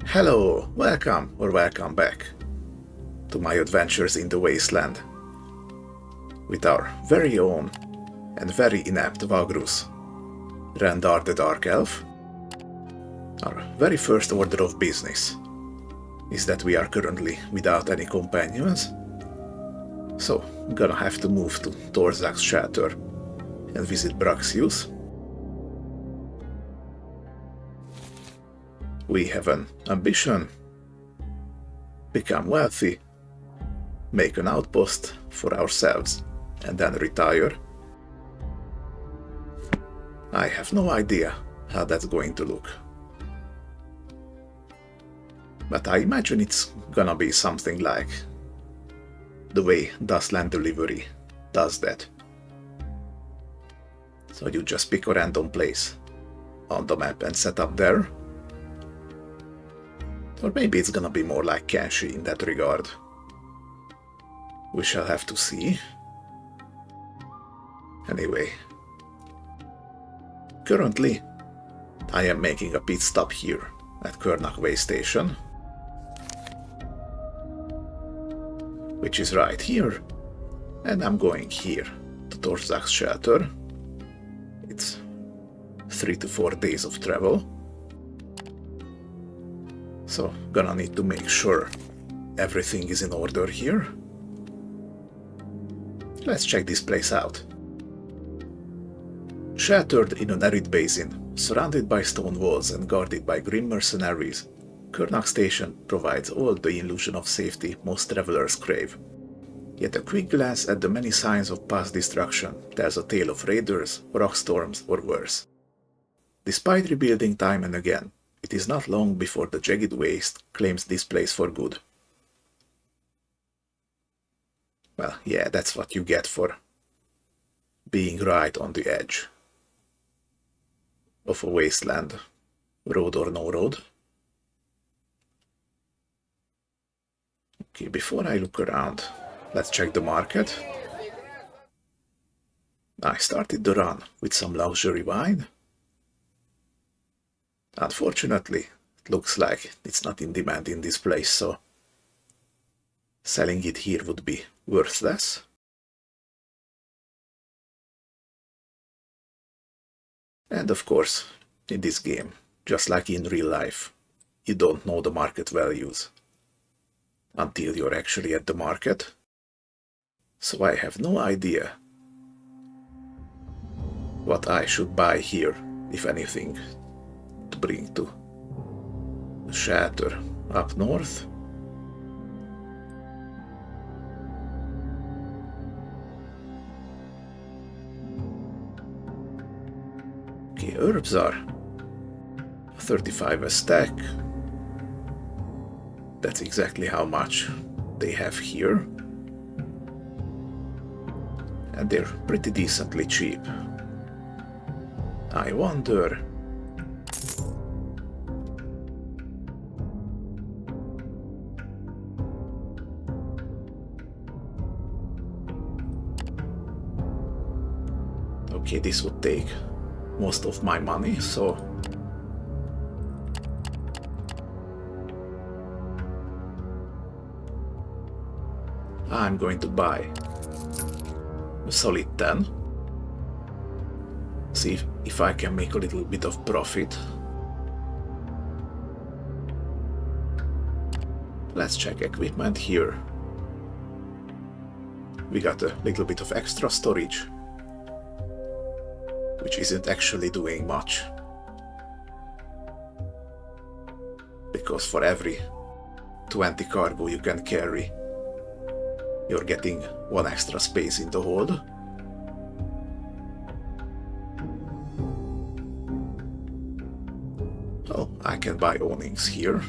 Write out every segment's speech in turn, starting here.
Hello, welcome or welcome back to my adventures in the wasteland with our very own and very inept Vagrus, Rendar the Dark Elf. Our very first order of business is that we are currently without any companions, so I'm gonna have to move to Tor'Zag's shelter and visit Braxius. We have an ambition: become wealthy, make an outpost for ourselves, and then retire. I have no idea how that's going to look, but I imagine it's gonna be something like the way Dustland Delivery does that. So you just pick a random place on the map and set up there. Or maybe it's gonna be more like Kenshi in that regard. We shall have to see. Anyway, currently I am making a pit stop here at Kernak Waystation, which is right here, and I'm going here to Tor'Zag's shelter. It's 3 to 4 days of travel. So, gonna need to make sure everything is in order here. Let's check this place out. Sheltered in an arid basin, surrounded by stone walls and guarded by grim mercenaries, Kernak Station provides all the illusion of safety most travelers crave. Yet a quick glance at the many signs of past destruction tells a tale of raiders, rock storms, or worse. Despite rebuilding time and again, it is not long before the jagged waste claims this place for good. Well, yeah, that's what you get for being right on the edge of a wasteland, road or no road. Okay, before I look around, let's check the market. I started the run with some luxury wine. Unfortunately, it looks like it's not in demand in this place, so selling it here would be worthless. And of course, in this game, just like in real life, you don't know the market values until you're actually at the market. So I have no idea what I should buy here, if anything, to bring to the shelter up north. Okay, herbs are 35 a stack. That's exactly how much they have here. And they're pretty decently cheap. I wonder... Okay, this would take most of my money, so I'm going to buy a solid 10. See if I can make a little bit of profit. Let's check equipment here. We got a little bit of extra storage, which isn't actually doing much, because for every 20 cargo you can carry, you're getting 1 extra space in the hold. Oh, I can buy awnings here.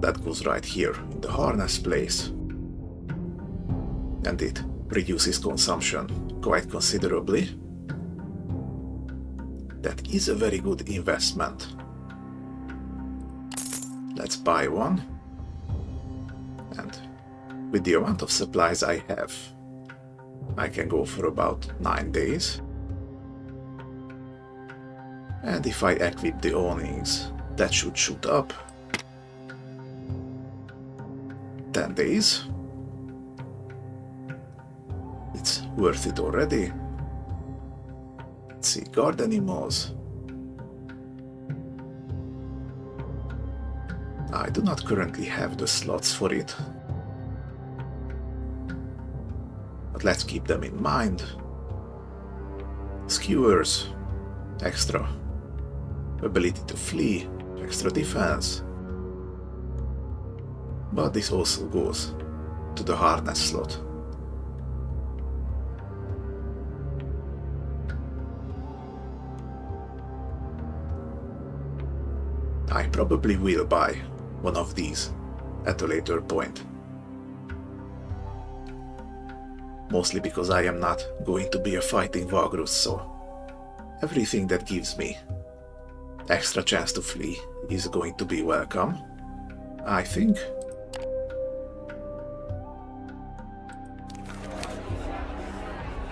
That goes right here in the harness place, and it reduces consumption quite considerably. That is a very good investment. Let's buy one. And with the amount of supplies I have, I can go for about 9 days. And if I equip the awnings, that should shoot up. 10 days. It's worth it already. Let's see, guard animals. I do not currently have the slots for it, but let's keep them in mind. Skewers, extra ability to flee, extra defense. But this also goes to the harness slot. I probably will buy one of these at a later point. Mostly because I am not going to be a fighting Vagrus, so everything that gives me extra chance to flee is going to be welcome, I think.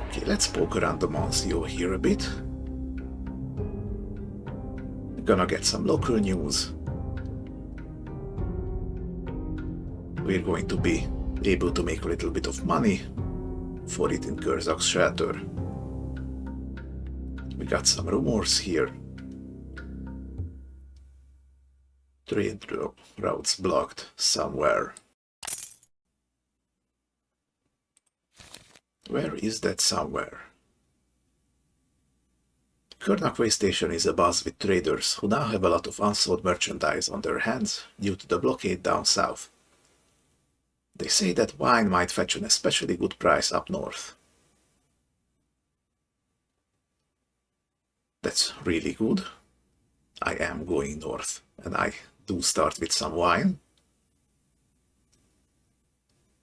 Okay, let's poke around the Monsieur here a bit. We're gonna get some local news. We're going to be able to make a little bit of money for it in Tor'Zag's shelter. We got some rumors here. Trade routes blocked somewhere. Where is that somewhere? Kernak Waystation is abuzz with traders who now have a lot of unsold merchandise on their hands due to the blockade down south. They say that wine might fetch an especially good price up north. That's really good. I am going north, and I do start with some wine.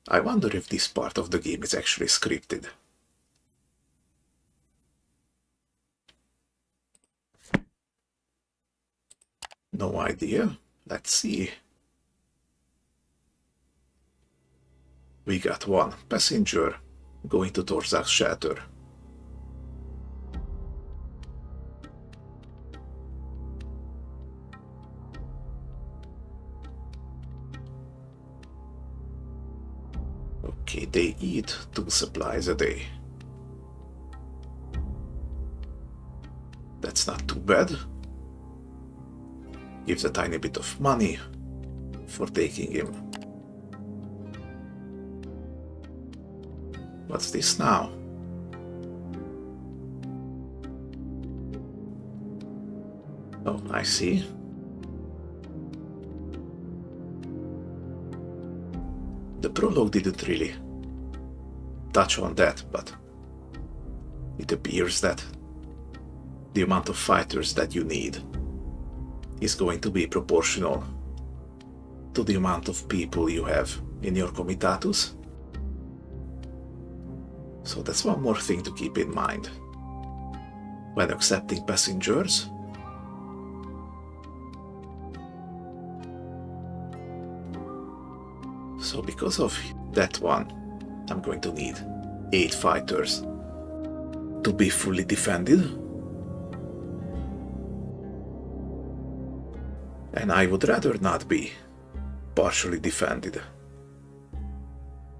I wonder if this part of the game is actually scripted. No idea. Let's see. We got one passenger going to Tor'Zag's shelter. Okay, they eat 2 supplies a day. That's not too bad. Gives a tiny bit of money for taking him. What's this now? Oh, I see. The prologue didn't really touch on that, but it appears that the amount of fighters that you need is going to be proportional to the amount of people you have in your comitatus. So that's one more thing to keep in mind when accepting passengers. So because of that one, I'm going to need 8 fighters to be fully defended. And I would rather not be partially defended.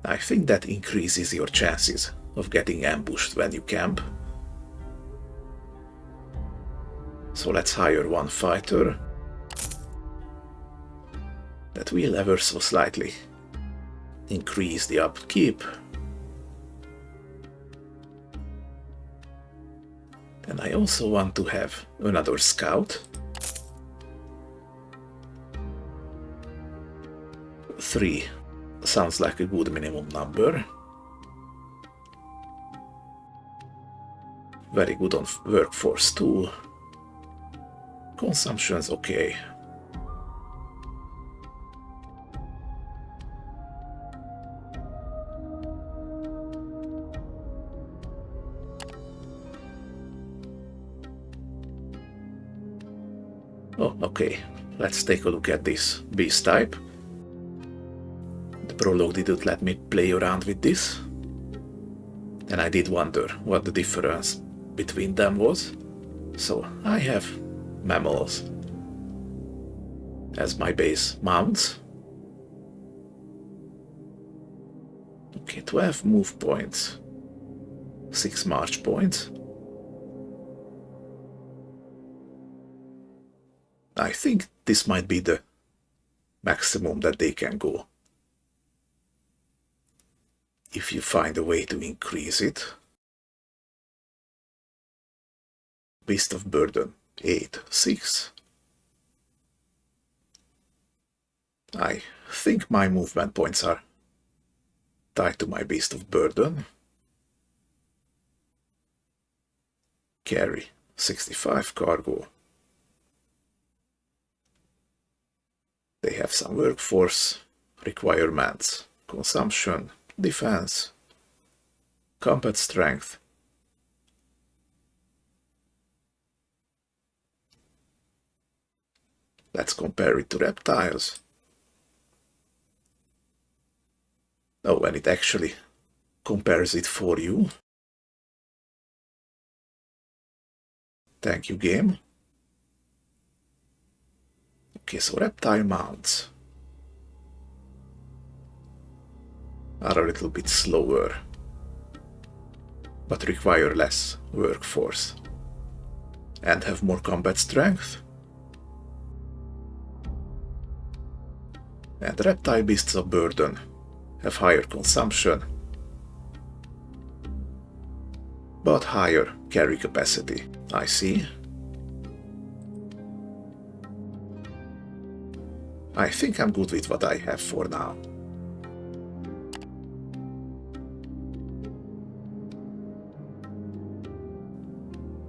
I think that increases your chances of getting ambushed when you camp. So let's hire 1 fighter. That will ever so slightly increase the upkeep. And I also want to have another scout. 3 sounds like a good minimum number. Very good on workforce too. Consumption's okay. Oh, okay. Let's take a look at this beast type. The prologue didn't let me play around with this, and I did wonder what the difference between them was. So I have mammals as my base mounts. Okay, 12 move points. 6 march points. I think this might be the maximum that they can go. If you find a way to increase it. Beast of Burden, 8, 6. I think my movement points are tied to my Beast of Burden. Carry, 65 cargo. They have some workforce requirements, consumption, defense, combat strength. Let's compare it to reptiles. Oh, and it actually compares it for you. Thank you, game. Okay, so reptile mounts are a little bit slower, but require less workforce and have more combat strength. And reptile beasts of burden have higher consumption, but higher carry capacity. I see. I think I'm good with what I have for now.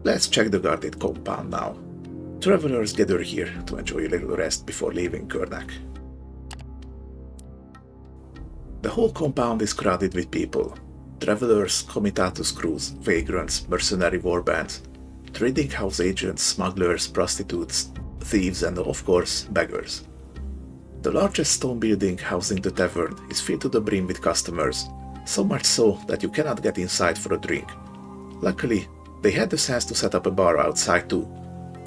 Let's check the guarded compound now. Travelers gather here to enjoy a little rest before leaving Kernak. The whole compound is crowded with people. Travelers, comitatus crews, vagrants, mercenary warbands, trading house agents, smugglers, prostitutes, thieves, and of course, beggars. The largest stone building housing the tavern is filled to the brim with customers, so much so that you cannot get inside for a drink. Luckily, they had the sense to set up a bar outside too,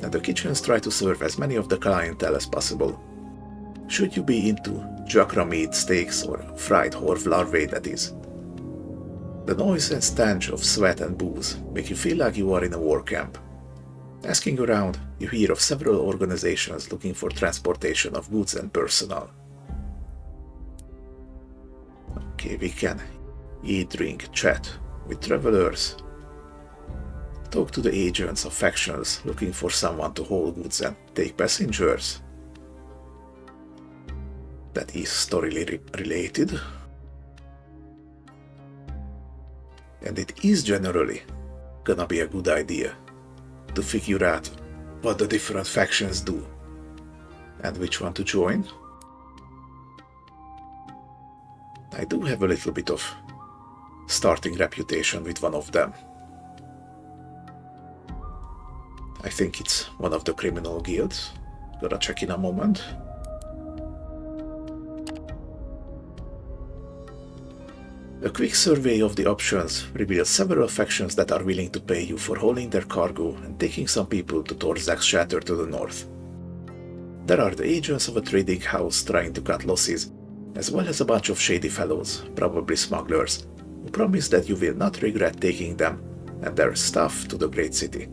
and the kitchens try to serve as many of the clientele as possible. Should you be into jacra meat steaks or fried horv larvae, that is. The noise and stench of sweat and booze make you feel like you are in a war camp. Asking around, you hear of several organizations looking for transportation of goods and personnel. Okay, we can eat, drink, chat with travelers, talk to the agents of factions looking for someone to haul goods and take passengers. That is story related. And it is generally gonna be a good idea to figure out what the different factions do and which one to join. I do have a little bit of starting reputation with one of them. I think it's one of the criminal guilds. Gotta check in a moment. A quick survey of the options reveals several factions that are willing to pay you for hauling their cargo and taking some people to Tor'Zag's shelter to the north. There are the agents of a trading house trying to cut losses, as well as a bunch of shady fellows, probably smugglers, who promise that you will not regret taking them and their stuff to the great city.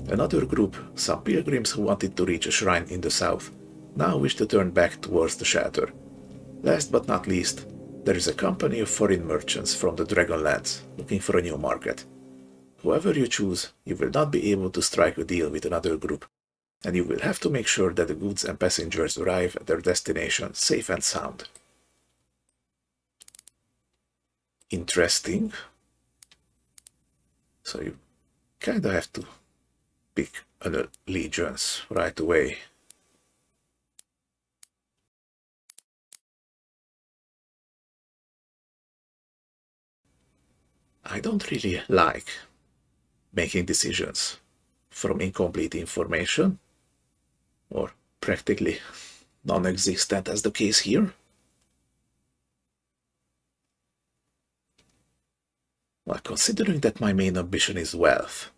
Another group, some pilgrims who wanted to reach a shrine in the south, now wish to turn back towards the shelter. Last but not least, there is a company of foreign merchants from the Dragonlands looking for a new market. Whoever you choose, you will not be able to strike a deal with another group, and you will have to make sure that the goods and passengers arrive at their destination safe and sound. Interesting. So you kinda have to pick an allegiance right away. I don't really like making decisions from incomplete information, or practically non-existent as the case here. Well, considering that my main ambition is wealth,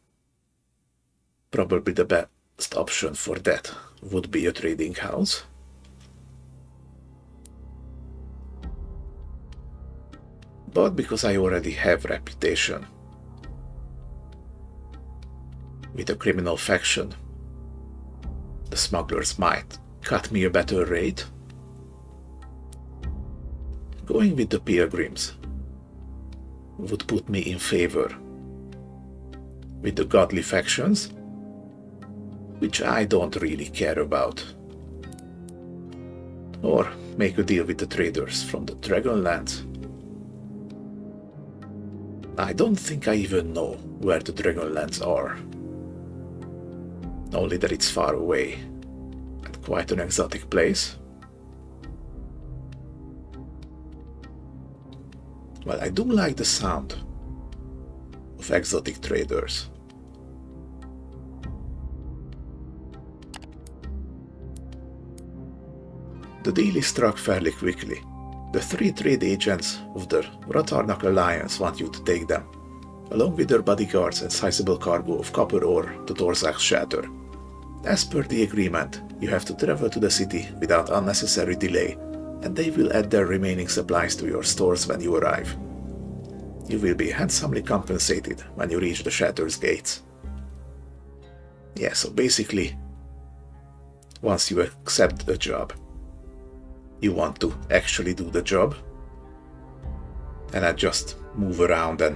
probably the best option for that would be a trading house. but because I already have reputation with a criminal faction, the smugglers might cut me a better rate. Going with the pilgrims would put me in favor with the godly factions, which I don't really care about. Or make a deal with the traders from the Dragonlands. I don't think I even know where the Dragonlands are. Only that it's far away and quite an exotic place. Well, I do like the sound of exotic traders. The deal is struck fairly quickly. The 3 trade agents of the Ratarnak Alliance want you to take them, along with their bodyguards and sizable cargo of copper ore to Tor'Zag's shelter. As per the agreement, you have to travel to the city without unnecessary delay, and they will add their remaining supplies to your stores when you arrive. You will be handsomely compensated when you reach the shelter's gates. Yeah, so basically, once you accept the job, you want to actually do the job, and not just move around and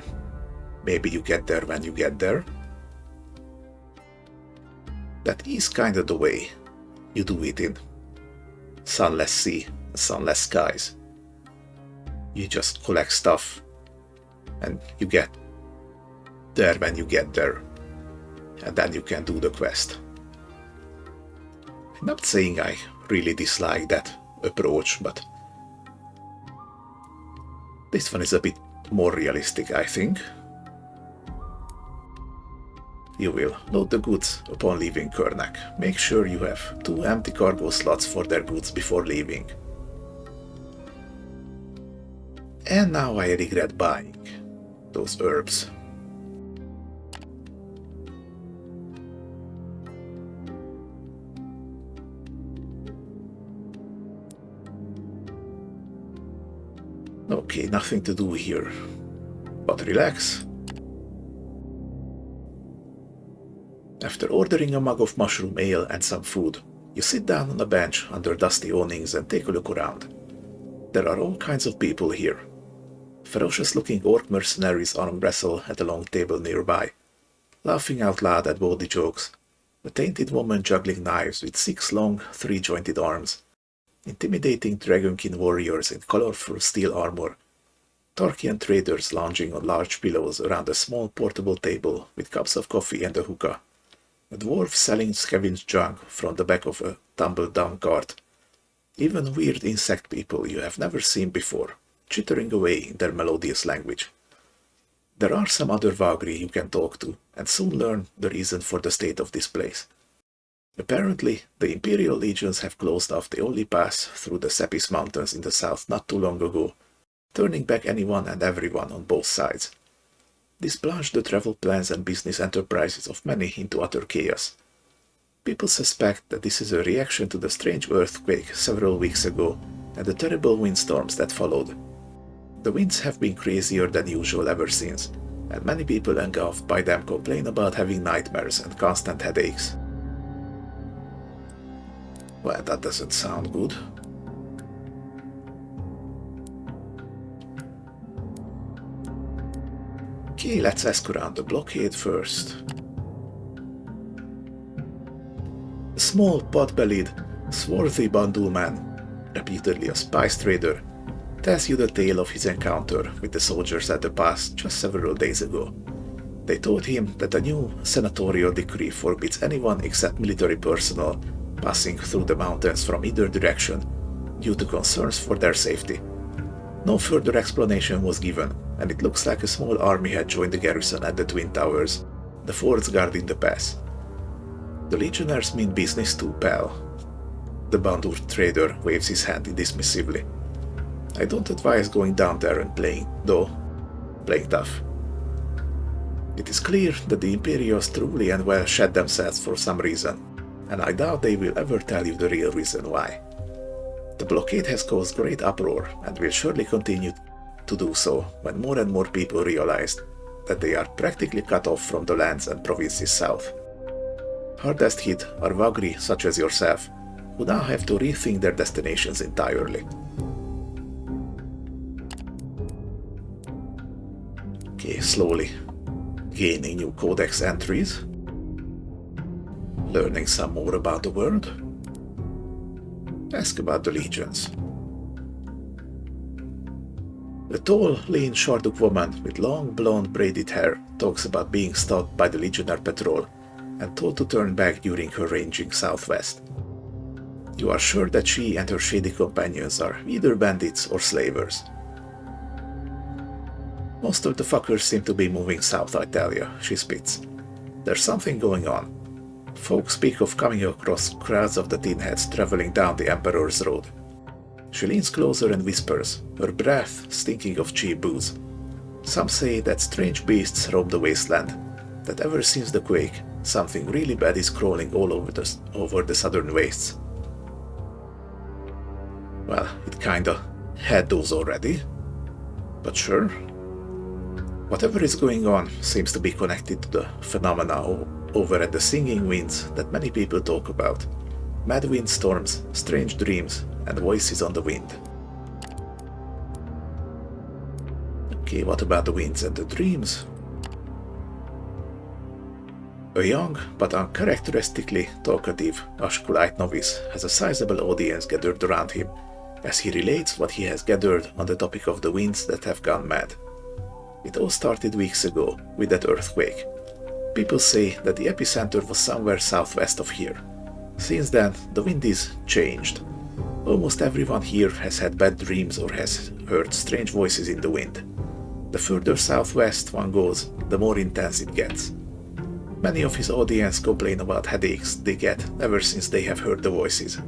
maybe you get there when you get there. That is kind of the way you do it in Sunless Sea and Sunless Skies. You just collect stuff and you get there when you get there, and then you can do the quest. I'm not saying I really dislike that approach, but this one is a bit more realistic, I think. You will load the goods upon leaving Kernak. Make sure you have 2 empty cargo slots for their goods before leaving. And now I regret buying those herbs. Okay, nothing to do here, but relax. After ordering a mug of mushroom ale and some food, you sit down on a bench under dusty awnings and take a look around. There are all kinds of people here. Ferocious-looking orc mercenaries arm wrestle at a long table nearby, laughing out loud at bawdy jokes. A tainted woman juggling knives with 6 long, 3-jointed arms. Intimidating dragonkin warriors in colorful steel armor. Tarkian traders lounging on large pillows around a small portable table with cups of coffee and a hookah. A dwarf selling scavenged junk from the back of a tumbled-down cart. Even weird insect people you have never seen before, chittering away in their melodious language. There are some other Vagri you can talk to, and soon learn the reason for the state of this place. Apparently, the Imperial legions have closed off the only pass through the Sepis Mountains in the south not too long ago, turning back anyone and everyone on both sides. This plunged the travel plans and business enterprises of many into utter chaos. People suspect that this is a reaction to the strange earthquake several weeks ago and the terrible windstorms that followed. The winds have been crazier than usual ever since, and many people engulfed by them complain about having nightmares and constant headaches. Well, that doesn't sound good. Okay, let's ask around the blockade first. A small, pot-bellied, swarthy bundleman, repeatedly a spice trader, tells you the tale of his encounter with the soldiers at the pass just several days ago. They told him that a new senatorial decree forbids anyone except military personnel passing through the mountains from either direction due to concerns for their safety. No further explanation was given, and it looks like a small army had joined the garrison at the Twin Towers, the forts guarding the pass. The legionnaires mean business too, pal. The bundled trader waves his hand dismissively. I don't advise going down there and playing tough. It is clear that the Imperials truly and well shed themselves for some reason, and I doubt they will ever tell you the real reason why. The blockade has caused great uproar and will surely continue to do so when more and more people realized that they are practically cut off from the lands and provinces south. Hardest hit are Vagri such as yourself, who now have to rethink their destinations entirely. Okay, slowly gaining new codex entries, learning some more about the world. Ask about the legions. The tall, lean Sharduk woman with long blonde braided hair talks about being stopped by the Legionnaire patrol and told to turn back during her ranging southwest. You are sure that she and her shady companions are either bandits or slavers. Most of the fuckers seem to be moving south, I tell you, she spits. There's something going on. Folks speak of coming across crowds of the tinheads traveling down the Emperor's Road. She leans closer and whispers, her breath stinking of cheap booze. Some say that strange beasts roam the wasteland, that ever since the quake, something really bad is crawling all over the southern wastes. Well, it kinda had those already, but sure. Whatever is going on seems to be connected to the phenomena over at the Singing Winds that many people talk about. Mad windstorms, strange dreams, and voices on the wind. Okay, what about the winds and the dreams? A young, but uncharacteristically talkative Ashkulite novice has a sizable audience gathered around him as he relates what he has gathered on the topic of the winds that have gone mad. It all started weeks ago with that earthquake. People say that the epicenter was somewhere southwest of here. Since then, the wind is changed. Almost everyone here has had bad dreams or has heard strange voices in the wind. The further southwest one goes, the more intense it gets. Many of his audience complain about headaches they get ever since they have heard the voices.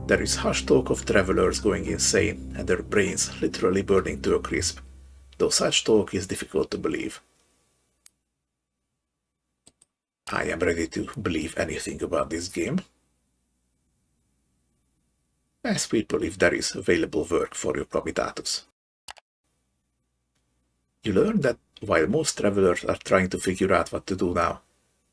There is hushed talk of travelers going insane and their brains literally burning to a crisp, though such talk is difficult to believe. I am ready to believe anything about this game. Ask people if there is available work for your comitatus. You learn that while most travelers are trying to figure out what to do now,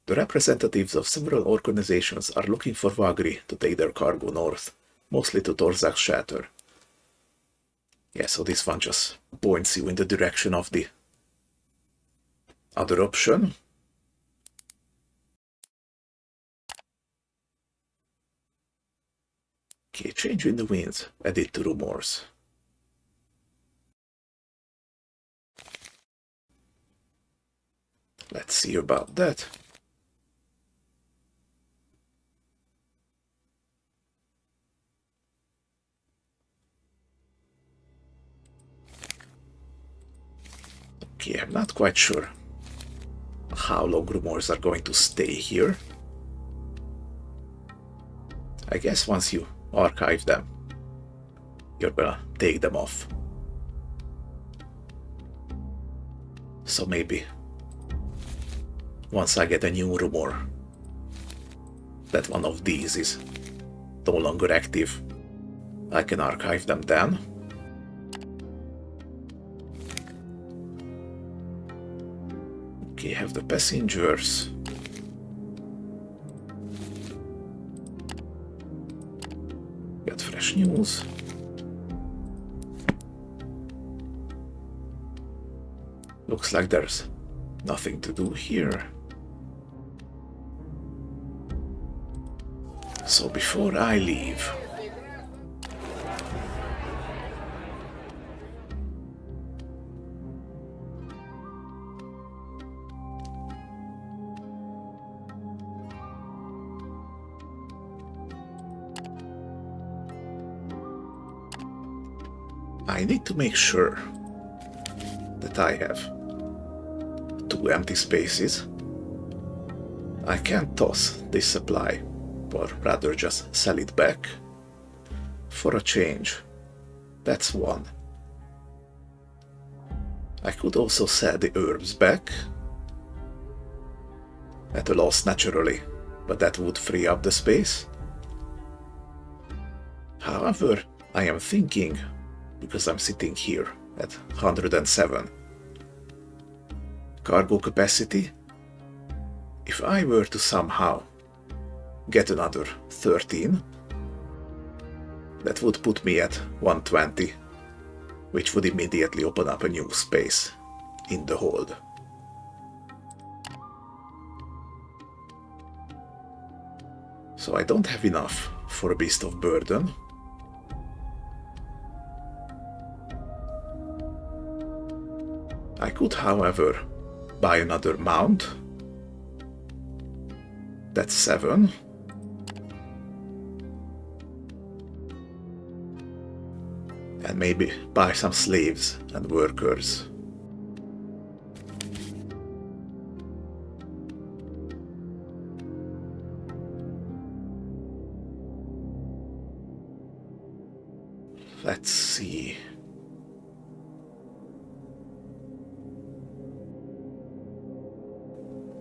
the representatives of several organizations are looking for Vagri to take their cargo north, mostly to Tor'Zag's shelter. Yeah, so this one just points you in the direction of the other option. Okay, change in the winds, edit to rumors. Let's see about that. Okay, I'm not quite sure how long rumors are going to stay here. I guess once you archive them, you're gonna take them off. So maybe once I get a new rumor that one of these is no longer active, I can archive them then. Okay, have the passengers. Get fresh news. Looks like there's nothing to do here. So before I leave, I need to make sure that I have 2 empty spaces. I can't toss this supply, or rather just sell it back. For a change, that's 1. I could also sell the herbs back, at a loss naturally, but that would free up the space. However, I am thinking, because I'm sitting here at 107. Cargo capacity. If I were to somehow get another 13, that would put me at 120, which would immediately open up a new space in the hold. So I don't have enough for a beast of burden. I could, however, buy another mount. That's 7. And maybe buy some slaves and workers. Let's see.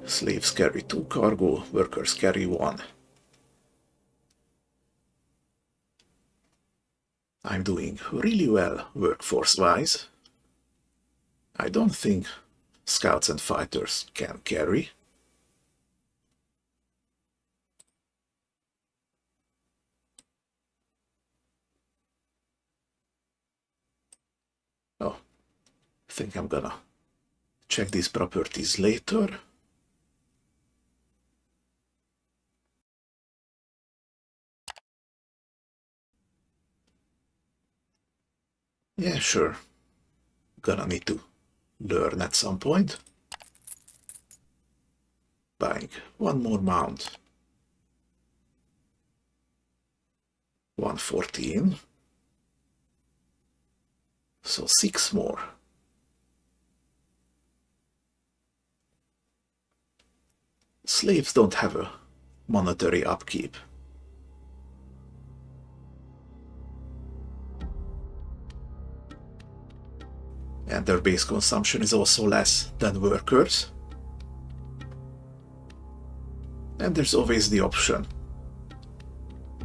Slaves carry 2 cargo, workers carry 1. I'm doing really well workforce-wise. I don't think scouts and fighters can carry. Oh, I think I'm gonna check these properties later. Yeah, sure. Gonna need to learn at some point. Buying 1 more mount. 114. So 6 more. Slaves don't have a monetary upkeep. And their base consumption is also less than workers. And there's always the option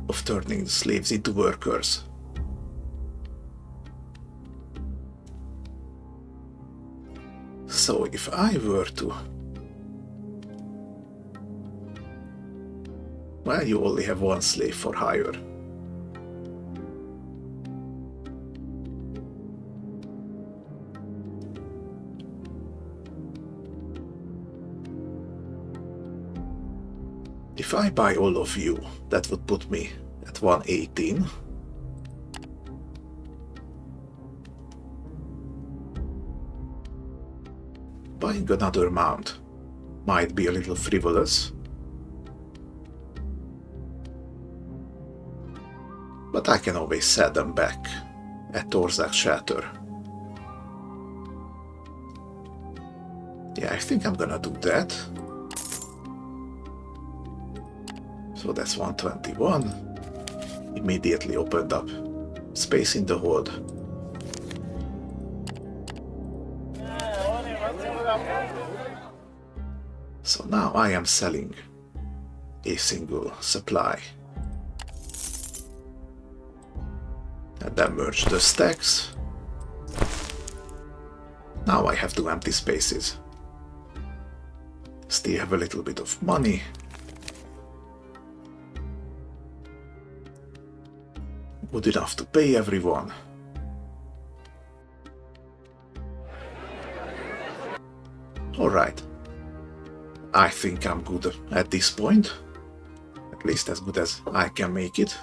of turning the slaves into workers. So if I were to... Well, you only have 1 slave for hire. If I buy all of you, that would put me at 118. Buying another mount might be a little frivolous, but I can always sell them back at Tor'Zag Shelter. Yeah, I think I'm gonna do that. So that's 121. Immediately opened up space in the hold. So now I am selling a single supply. And then merge the stacks. Now I have 2 empty spaces. Still have a little bit of money. Good enough to pay everyone. Alright. I think I'm good at this point. At least as good as I can make it.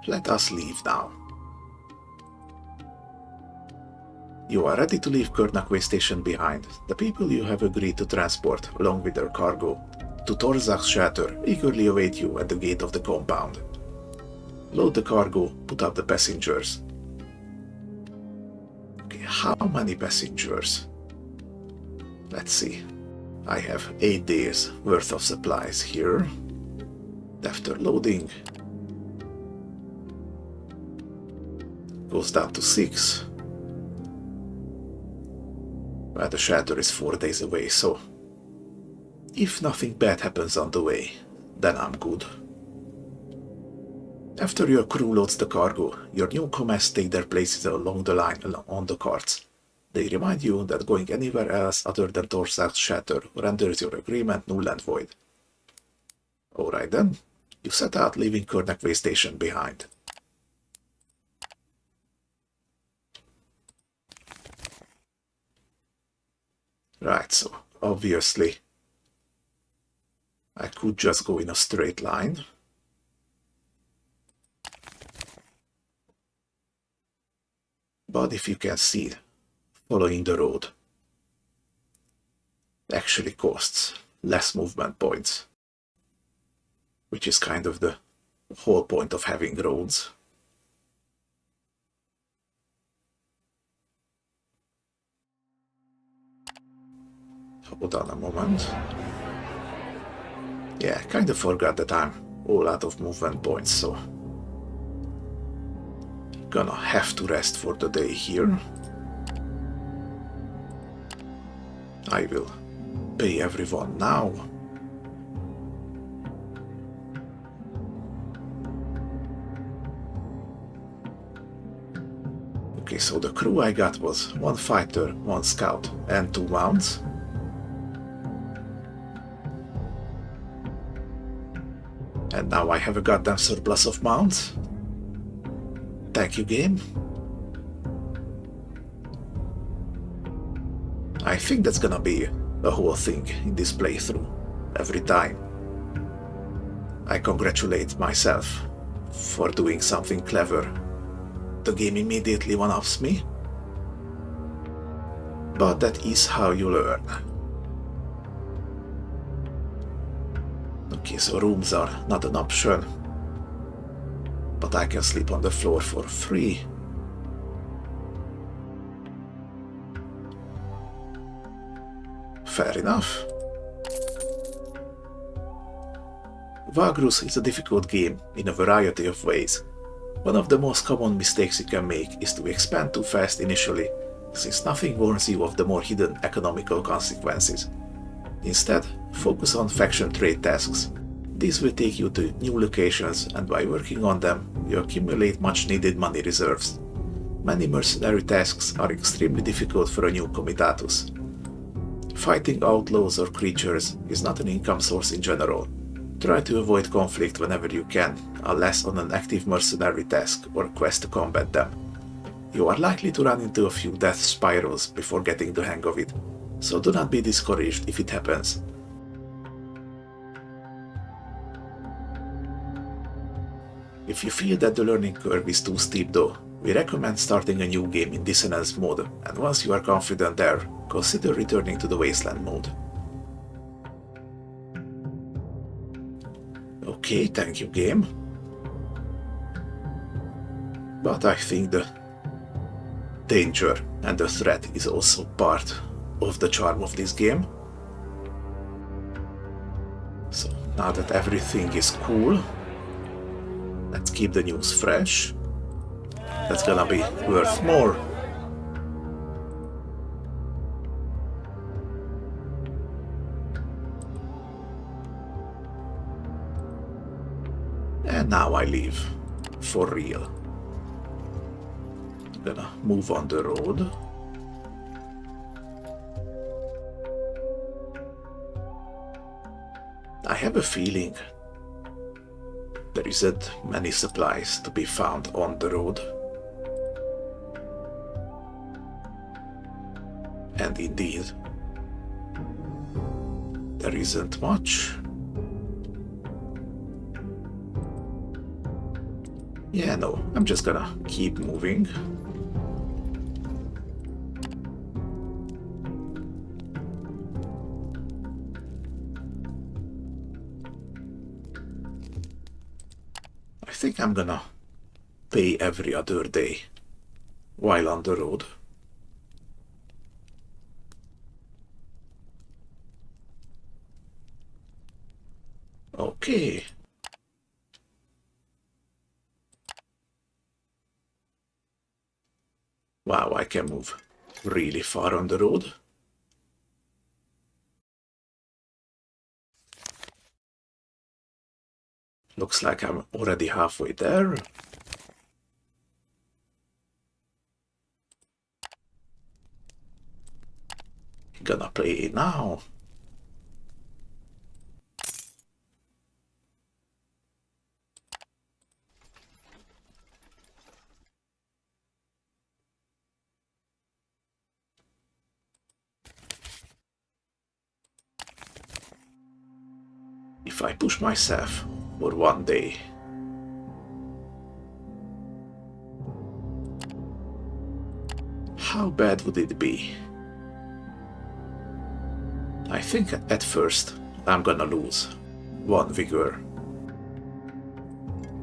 Let us leave now. You are ready to leave Kernak Waystation behind. The people you have agreed to transport, along with their cargo, to Tor'Zag's shelter, eagerly await you at the gate of the compound. Load the cargo, put up the passengers. Okay, how many passengers? Let's see. I have 8 days worth of supplies here. After loading, goes down to 6. Well, the shelter is 4 days away, so if nothing bad happens on the way, then I'm good. After your crew loads the cargo, your newcomers take their places along the line on the carts. They remind you that going anywhere else other than Tor'Zag's shatter renders your agreement null and void. Alright then, you set out leaving Kernak Waystation behind. Right, so obviously I could just go in a straight line. But if you can see, following the road actually costs less movement points, which is kind of the whole point of having roads. Hold on a moment. Yeah, I kind of forgot that I'm all out of movement points, so gonna have to rest for the day here. I will pay everyone now. Okay, so the crew I got was 1 fighter, 1 scout, and 2 mounts. And now I have a goddamn surplus of mounts. Thank you, game. I think that's gonna be a whole thing in this playthrough. Every time I congratulate myself for doing something clever, the game immediately one-ups me. But that is how you learn. Okay, so rooms are not an option, but I can sleep on the floor for free. Fair enough. Vagrus is a difficult game in a variety of ways. One of the most common mistakes you can make is to expand too fast initially, since nothing warns you of the more hidden economical consequences. Instead, focus on faction trade tasks. These will take you to new locations, and by working on them, you accumulate much needed money reserves. Many mercenary tasks are extremely difficult for a new comitatus. Fighting outlaws or creatures is not an income source in general. Try to avoid conflict whenever you can, unless on an active mercenary task or quest to combat them. You are likely to run into a few death spirals before getting the hang of it, so do not be discouraged if it happens. If you feel that the learning curve is too steep though, we recommend starting a new game in Dissonance mode, and once you are confident there, consider returning to the Wasteland mode. Okay, thank you, game. But I think the danger and the threat is also part of the charm of this game. So now that everything is cool, let's keep the news fresh. That's gonna be worth more. And now I leave. For real. I'm gonna move on the road. I have a feeling there isn't many supplies to be found on the road. And indeed, there isn't much. Yeah, no, I'm just gonna keep moving. I think I'm gonna pay every other day while on the road. Okay. Wow, I can move really far on the road. Looks like I'm already halfway there. Gonna play it now. If I push myself for one day, how bad would it be? I think at first I'm gonna lose 1 vigor,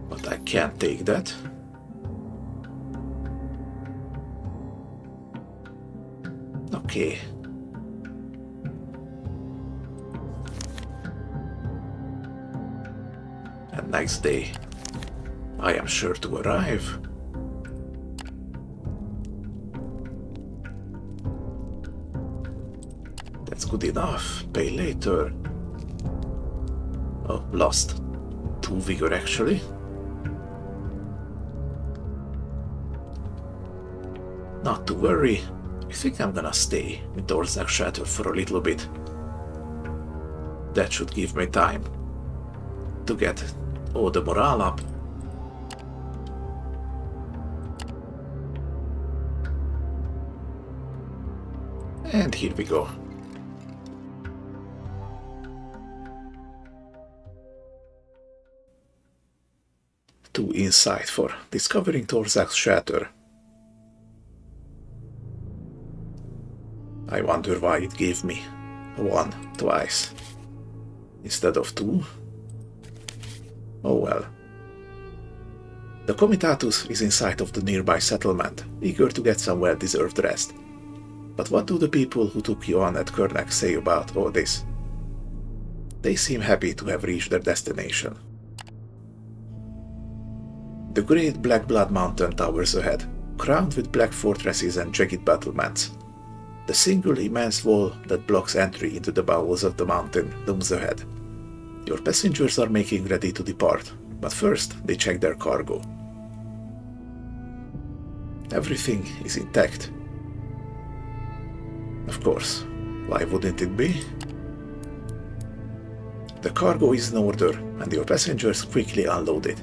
but I can't take that. Okay. And next day, I am sure to arrive. That's good enough. Pay later. Oh, lost 2 vigor actually. Not to worry. I think I'm gonna stay in Tor'Zag Shelter for a little bit. That should give me time to get all the morale up. And here we go. Two insight for discovering Tor'Zag's Shelter. I wonder why it gave me 1 twice instead of 2. Oh well. The Comitatus is in sight of the nearby settlement, eager to get some well-deserved rest. But what do the people who took you on at Kernak say about all this? They seem happy to have reached their destination. The great Black Blood Mountain towers ahead, crowned with black fortresses and jagged battlements. The single immense wall that blocks entry into the bowels of the mountain looms ahead. Your passengers are making ready to depart, but first they check their cargo. Everything is intact. Of course, why wouldn't it be? The cargo is in order, and your passengers quickly unload it.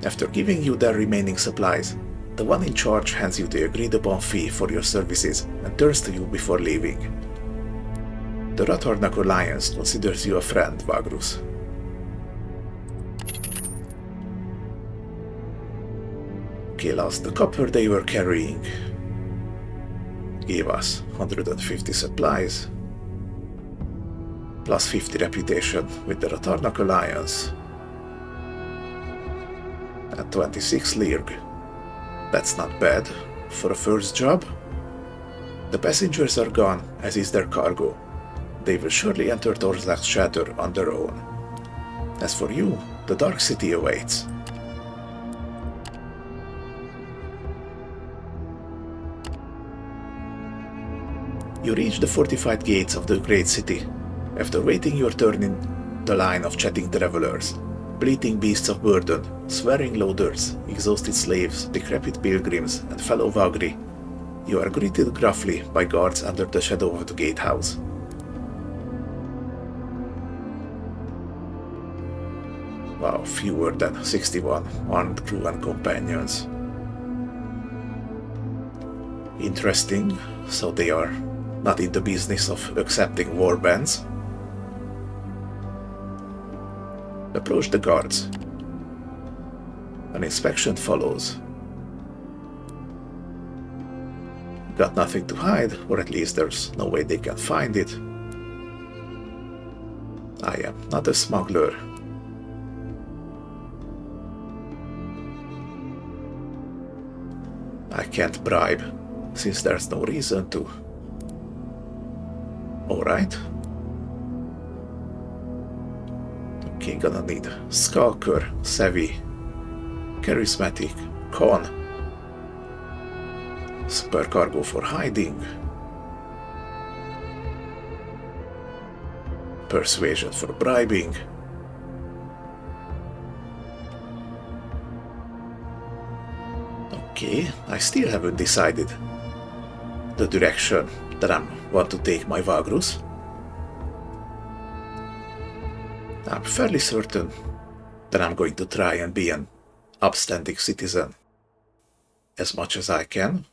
After giving you their remaining supplies, the one in charge hands you the agreed-upon fee for your services and turns to you before leaving. The Kernak Alliance considers you a friend, Vagrus. Chaos, the copper they were carrying, gave us 150 supplies, plus 50 reputation with the Kernak Alliance, and 26 Lirg. That's not bad for a first job. The passengers are gone, as is their cargo. They will surely enter Tor'Zag's Shelter on their own. As for you, the Dark City awaits. You reach the fortified gates of the great city, after waiting your turn in the line of chatting travelers. Bleating beasts of burden, swearing loaders, exhausted slaves, decrepit pilgrims, and fellow Vagri, you are greeted gruffly by guards under the shadow of the gatehouse. Wow, fewer than 61 armed crew and companions. Interesting, so they are not in the business of accepting war bands. Approach the guards. An inspection follows. Got nothing to hide, or at least there's no way they can find it. I am not a smuggler. I can't bribe, since there's no reason to. Alright. Okay, gonna need Skulker, Savvy, Charismatic, Con, Supercargo for hiding, Persuasion for bribing, Okay, I still haven't decided the direction that I want to take my Vagrus. I'm fairly certain that I'm going to try and be an upstanding citizen as much as I can.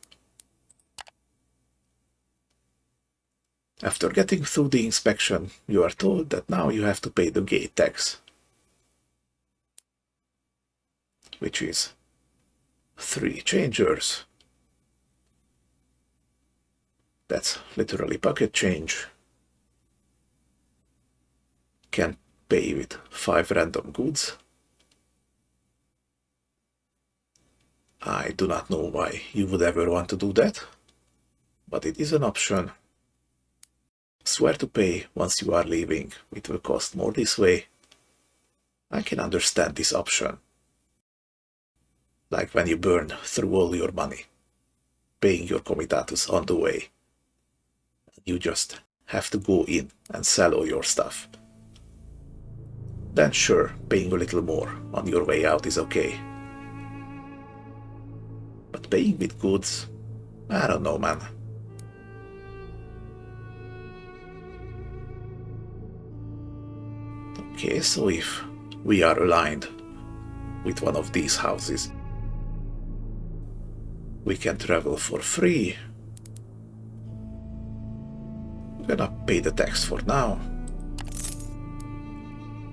After getting through the inspection, you are told that now you have to pay the gate tax, which is 3 changers. That's literally pocket change. Can pay with 5 random goods. I do not know why you would ever want to do that, but it is an option. Swear to pay once you are leaving, it will cost more this way. I can understand this option. Like when you burn through all your money, paying your comitatus on the way. You just have to go in and sell all your stuff. Then sure, paying a little more on your way out is okay. But paying with goods, I don't know, man. Okay, so if we are aligned with one of these houses, we can travel for free. We're gonna pay the tax for now.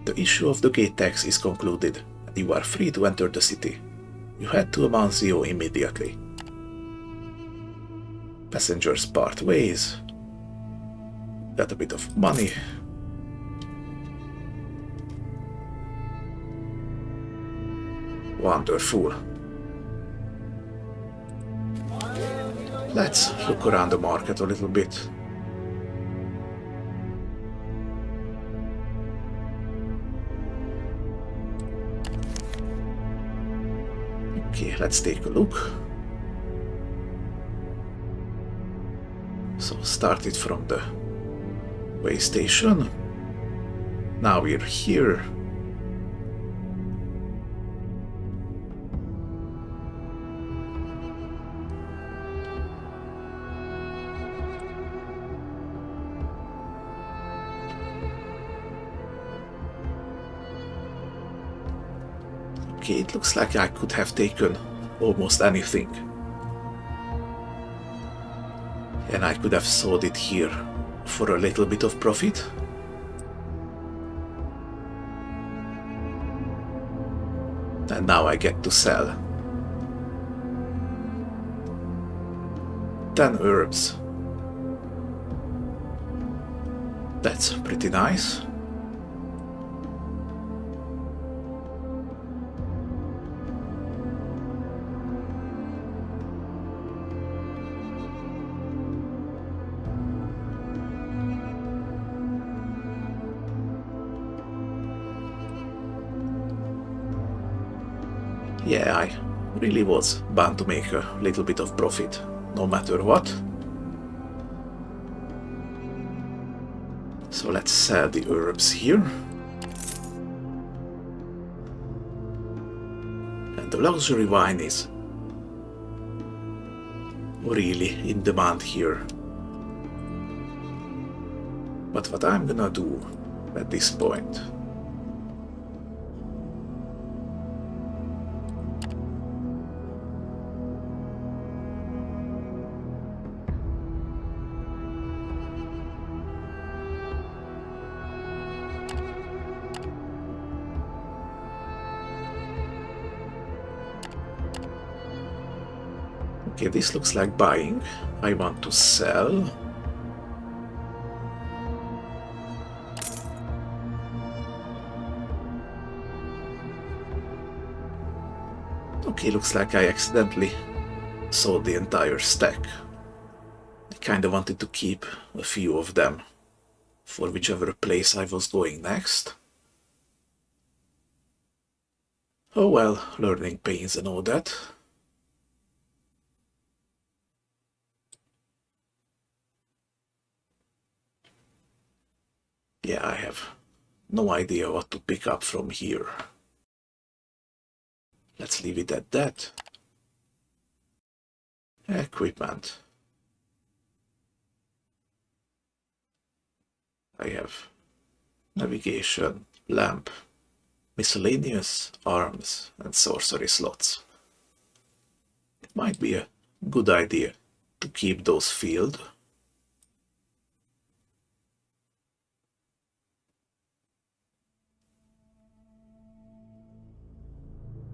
The issue of the gate tax is concluded, and you are free to enter the city. You head to Amanzio immediately. Passengers part ways. Got a bit of money. Wonderful. Let's look around the market a little bit. Okay, let's take a look. So started from the Waystation. Now we're here. Okay, it looks like I could have taken almost anything. And I could have sold it here for a little bit of profit. And now I get to sell 10 herbs. That's pretty nice. Yeah, I really was bound to make a little bit of profit, no matter what. So let's sell the herbs here. And the luxury wine is really in demand here. But what I'm gonna do at this point okay, this looks like buying. I want to sell. Okay, looks like I accidentally sold the entire stack. I kinda wanted to keep a few of them for whichever place I was going next. Oh well, learning pains and all that. Yeah, I have no idea what to pick up from here. Let's leave it at that. Equipment. I have navigation, lamp, miscellaneous arms, and sorcery slots. It might be a good idea to keep those filled.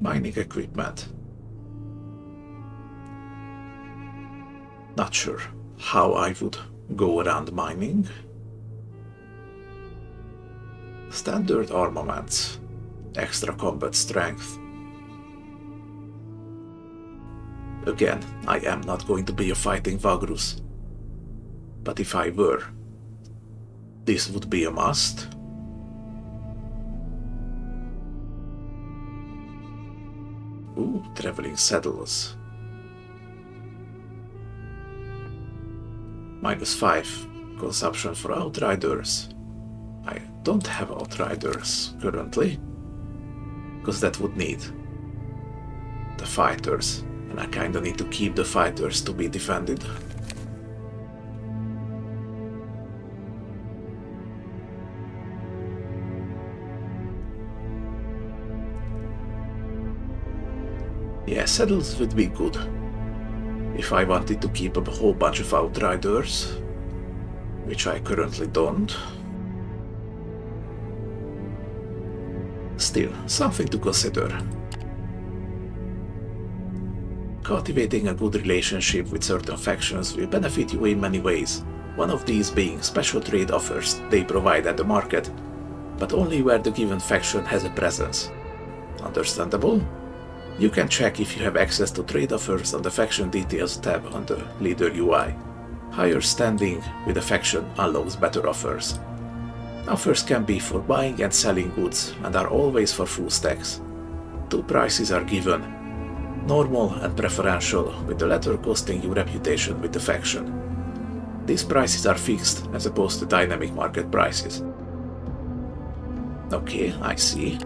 Mining equipment. Not sure how I would go around mining. Standard armaments, extra combat strength. Again, I am not going to be a fighting Vagrus, but if I were, this would be a must. Ooh, traveling saddles. -5 consumption for outriders. I don't have outriders currently, because that would need the fighters, and I kinda need to keep the fighters to be defended. Yeah, saddles would be good if I wanted to keep a whole bunch of outriders, which I currently don't. Still, something to consider. Cultivating a good relationship with certain factions will benefit you in many ways, one of these being special trade offers they provide at the market, but only where the given faction has a presence. Understandable? You can check if you have access to trade offers on the Faction Details tab on the Leader UI. Higher standing with a faction unlocks better offers. Offers can be for buying and selling goods and are always for full stacks. 2 prices are given, normal and preferential, with the latter costing you reputation with the faction. These prices are fixed as opposed to dynamic market prices. Okay, I see.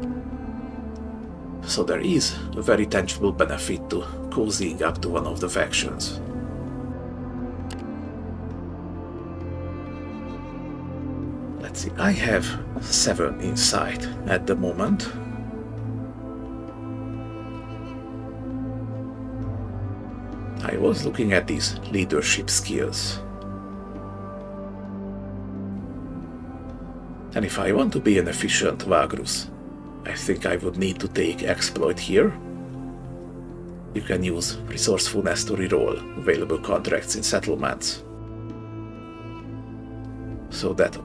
So there is a very tangible benefit to cozying up to one of the factions. Let's see, I have 7 insight at the moment. I was looking at these leadership skills. And if I want to be an efficient Vagrus, I think I would need to take exploit here. You can use resourcefulness to reroll available contracts in settlements. So that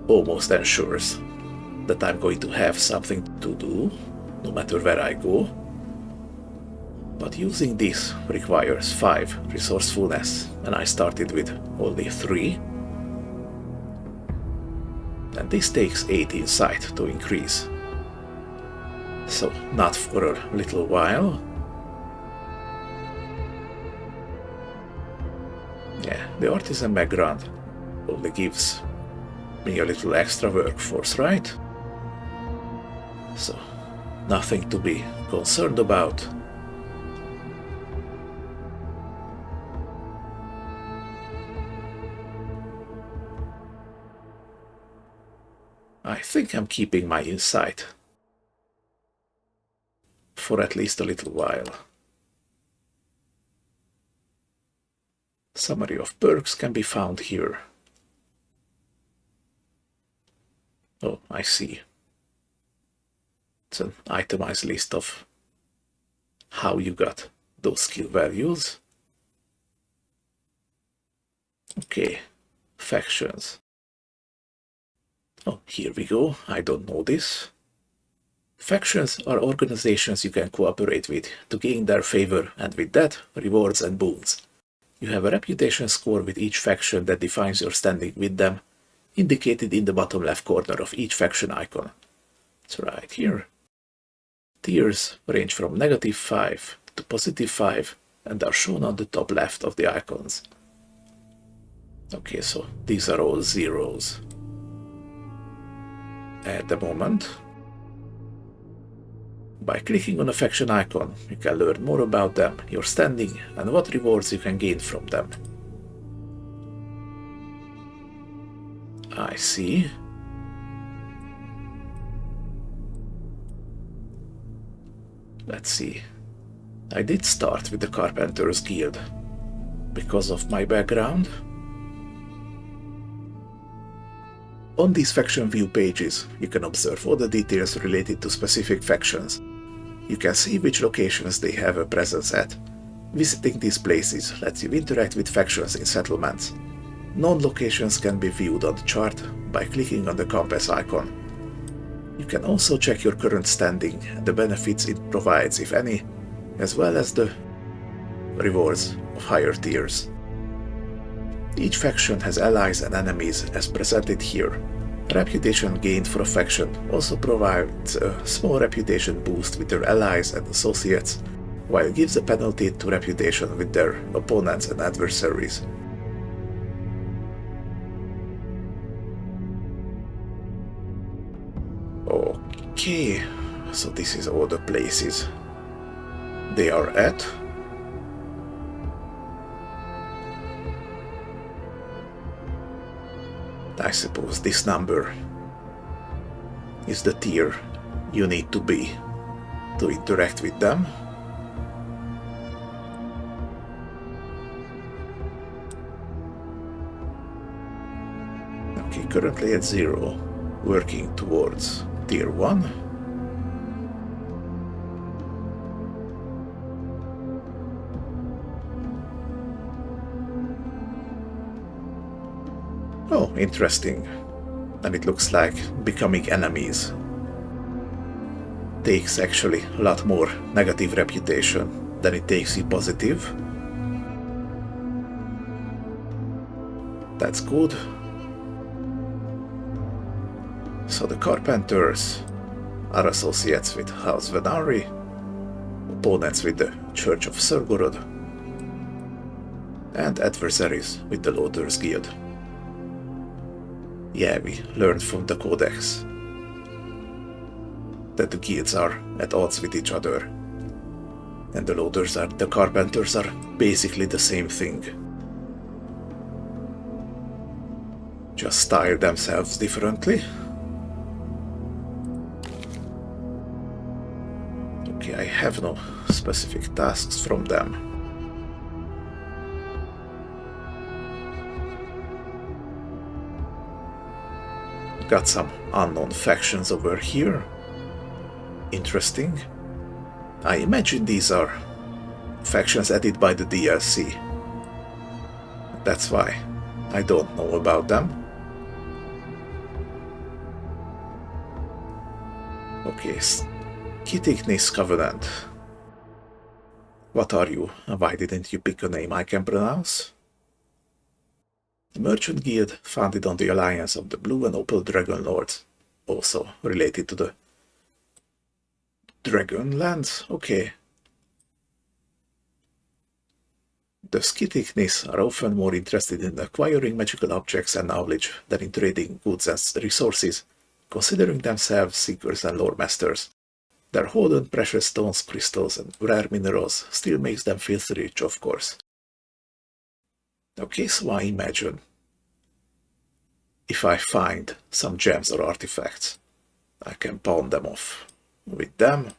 almost ensures that I'm going to have something to do, no matter where I go. But using this requires 5 resourcefulness, and I started with only 3. And this takes 8 insight to increase. So, not for a little while. Yeah, the artisan background only gives me a little extra workforce, right? So, nothing to be concerned about. I think I'm keeping my insight for at least a little while. Summary of perks can be found here. Oh, I see. It's an itemized list of how you got those skill values. Okay, factions. Oh, here we go. I don't know this. Factions are organizations you can cooperate with to gain their favor, and with that, rewards and boons. You have a reputation score with each faction that defines your standing with them, indicated in the bottom left corner of each faction icon. It's right here. Tiers range from -5 to +5 and are shown on the top left of the icons. Okay, so these are all zeros at the moment. By clicking on a faction icon, you can learn more about them, your standing, and what rewards you can gain from them. I see. Let's see. I did start with the Carpenters Guild because of my background. On these faction view pages, you can observe all the details related to specific factions. You can see which locations they have a presence at. Visiting these places lets you interact with factions in settlements. Known locations can be viewed on the chart by clicking on the compass icon. You can also check your current standing and the benefits it provides, if any, as well as the rewards of higher tiers. Each faction has allies and enemies as presented here. Reputation gained for a faction also provides a small reputation boost with their allies and associates, while it gives a penalty to reputation with their opponents and adversaries. Okay, so this is all the places they are at. I suppose this number is the tier you need to be to interact with them. Okay, currently at 0, working towards tier 1. Oh, interesting. And it looks like becoming enemies takes actually a lot more negative reputation than it takes you positive. That's good. So the Carpenters are associates with House Venari, opponents with the Church of Surgorod, and adversaries with the Loader's Guild. Yeah, we learned from the Codex that the guilds are at odds with each other, and the Carpenters are basically the same thing. Just style themselves differently. Okay, I have no specific tasks from them. Got some unknown factions over here. Interesting. I imagine these are factions added by the DLC. That's why I don't know about them. Okay, Kitiknis Covenant. What are you? Why didn't you pick a name I can pronounce? The Merchant Guild, founded on the alliance of the Blue and Opal Dragon Lords, also related to the Dragonlands. Okay. The Skitiknis are often more interested in acquiring magical objects and knowledge than in trading goods and resources, considering themselves seekers and lore masters. Their hold on precious stones, crystals, and rare minerals still makes them filthy rich, of course. Okay, so I imagine if I find some gems or artifacts, I can pawn them off with them.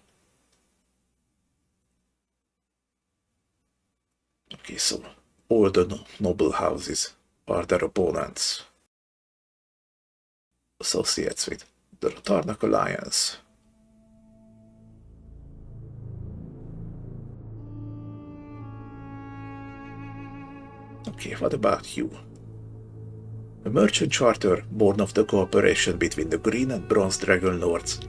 Okay, so all the noble houses are their opponents, associates with the Tarnak Alliance. Okay, what about you? A merchant charter born of the cooperation between the Green and Bronze Dragon Lords.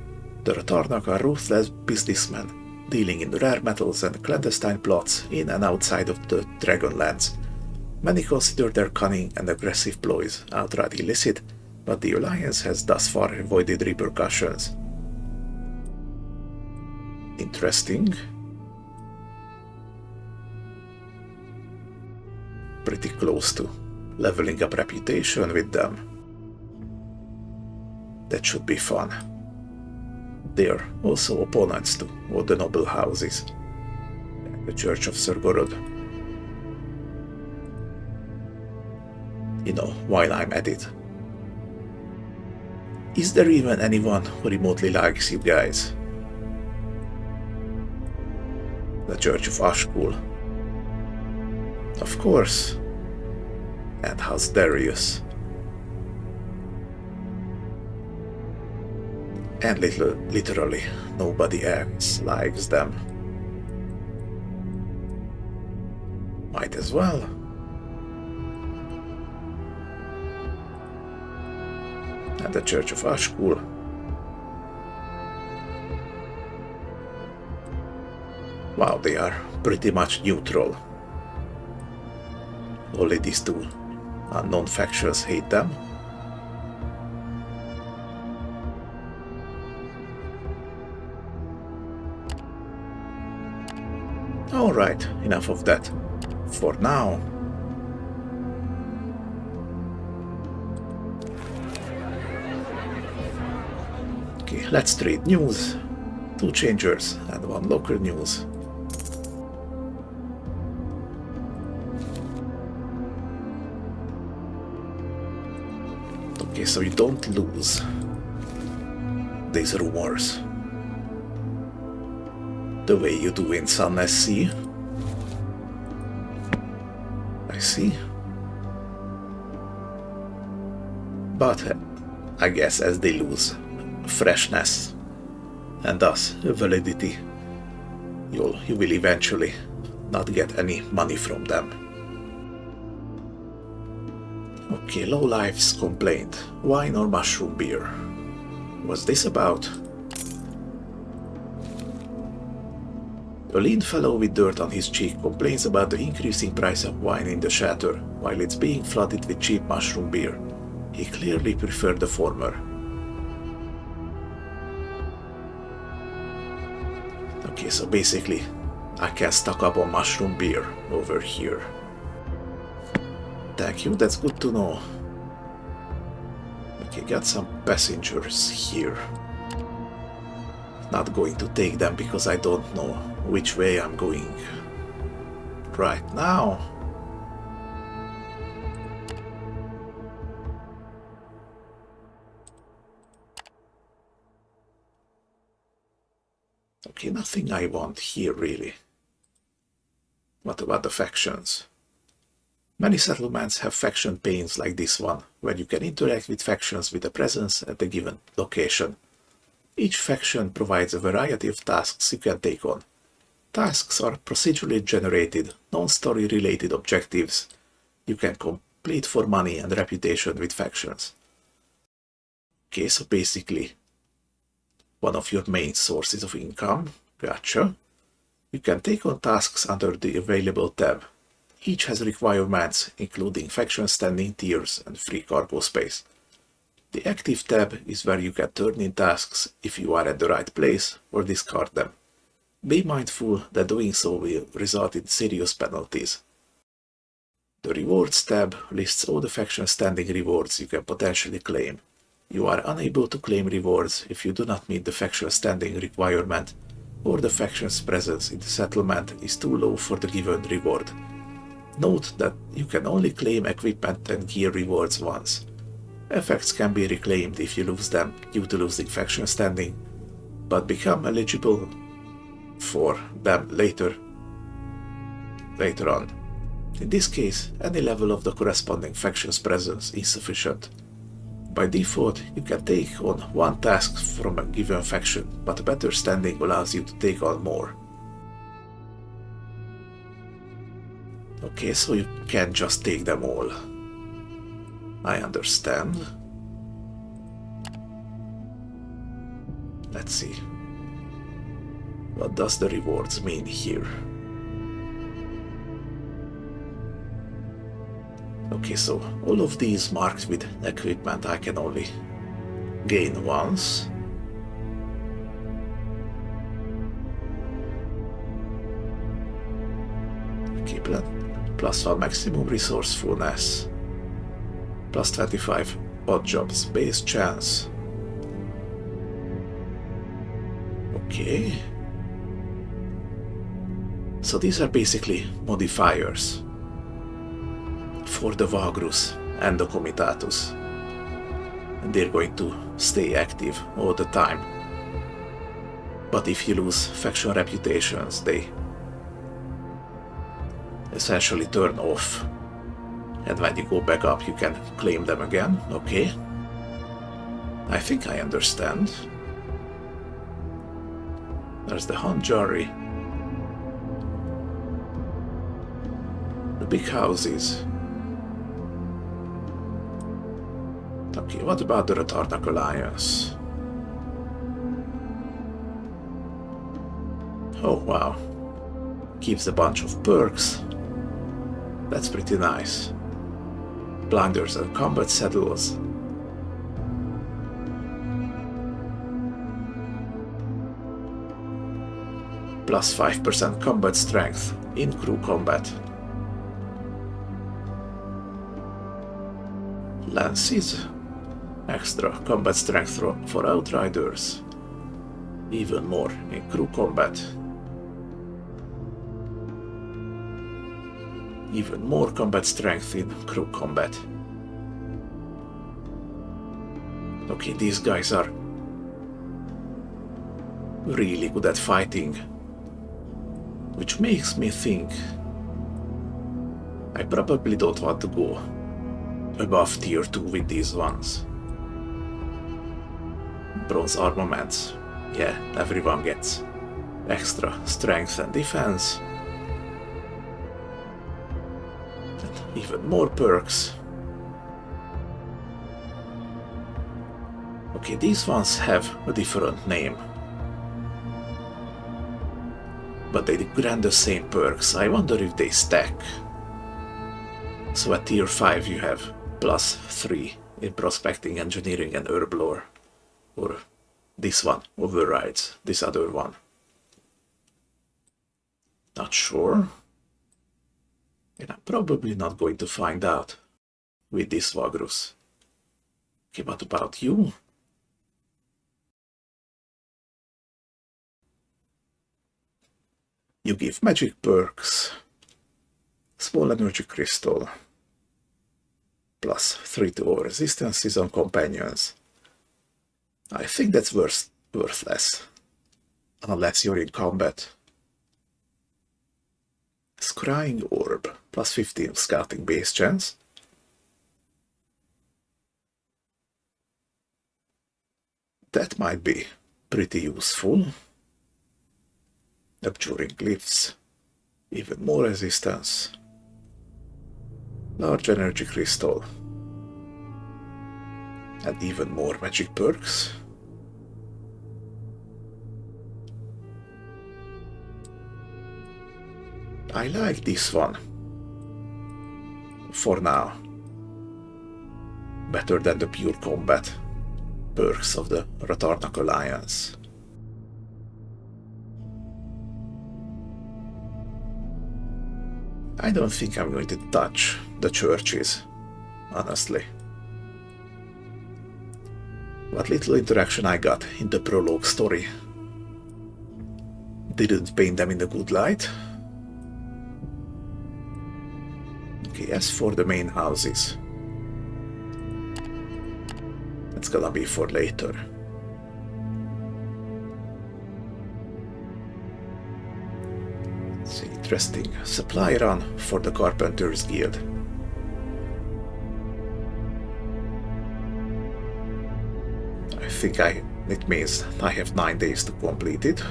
The Tarnak are ruthless businessmen, dealing in rare metals and clandestine plots in and outside of the Dragonlands. Many consider their cunning and aggressive ploys outright illicit, but the Alliance has thus far avoided repercussions. Interesting. Pretty close to leveling up reputation with them. That should be fun. They are also opponents to all the noble houses and the Church of Sir Gorod. You know, while I'm at it, is there even anyone who remotely likes you guys? The Church of Ashkul, of course, and House Darius, and literally nobody else likes them. Might as well. And the Church of Ashkul. Wow, they are pretty much neutral. Only these two unknown factions hate them. Alright, enough of that. For now. Okay, let's trade news. 2 changers and 1 local news. Okay, so you don't lose these rumors the way you do in Sun SC. I see. But I guess as they lose freshness and thus validity, you will eventually not get any money from them. Okay, Lowlife's complaint. Wine or mushroom beer? What's this about? A lean fellow with dirt on his cheek complains about the increasing price of wine in the Shatter, while it's being flooded with cheap mushroom beer. He clearly preferred the former. Okay, so basically, I can stock up on mushroom beer over here. Thank you, that's good to know. Okay, got some passengers here. Not going to take them because I don't know which way I'm going right now. Okay, nothing I want here really. What about the factions? Many settlements have faction panes like this one, where you can interact with factions with a presence at a given location. Each faction provides a variety of tasks you can take on. Tasks are procedurally generated, non-story related objectives you can complete for money and reputation with factions. Okay, so basically, one of your main sources of income, gotcha. You can take on tasks under the available tab. Each has requirements, including faction standing tiers and free cargo space. The active tab is where you can turn in tasks if you are at the right place or discard them. Be mindful that doing so will result in serious penalties. The rewards tab lists all the faction standing rewards you can potentially claim. You are unable to claim rewards if you do not meet the faction standing requirement or the faction's presence in the settlement is too low for the given reward. Note that you can only claim equipment and gear rewards once. Effects can be reclaimed if you lose them due to losing faction standing, but become eligible for them later on. In this case, any level of the corresponding faction's presence is sufficient. By default, you can take on one task from a given faction, but better standing allows you to take on more. Okay, so you can't just take them all. I understand. Let's see. What does the rewards mean here? Okay, so all of these marked with equipment I can only gain once. Okay, +1 maximum resourcefulness. +25 odd jobs base chance. Okay. So these are basically modifiers for the Vagrus and the Comitatus. And they're going to stay active all the time. But if you lose faction reputations, they essentially turn off. And when you go back up, you can claim them again. Okay. I think I understand. There's the Hanjari. The big houses. Okay, what about the Tor'Zag Alliance? Oh wow. Gives a bunch of perks. That's pretty nice. Blinders and combat saddles. Plus 5% combat strength in crew combat. Lances. Extra combat strength for outriders. Even more in crew combat. Even more combat strength in crew combat. Okay, these guys are really good at fighting, which makes me think I probably don't want to go above tier 2 with these ones. Bronze armaments. Yeah, everyone gets extra strength and defense. And even more perks. Okay, these ones have a different name. But they grant the same perks. I wonder if they stack. So at tier 5 you have plus 3 in prospecting, engineering and herb lore. Or this one overrides this other one. Not sure. And I'm probably not going to find out with this Vagrus. Okay, what about you? You give magic perks. Small energy crystal. Plus 3 to all resistances on companions. I think that's worthless. Unless you're in combat. Scrying orb. Plus 15 scouting base chance. That might be pretty useful. Abjuring glyphs. Even more resistance. Large energy crystal. And even more magic perks. I like this one. For now. Better than the pure combat perks of the Tor'Zag Alliance. I don't think I'm going to touch the churches, honestly. What little interaction I got in the prologue story didn't paint them in a good light. Okay, as for the main houses, that's gonna be for later. It's an interesting supply run for the Carpenters Guild. I think it means I have 9 days to complete it.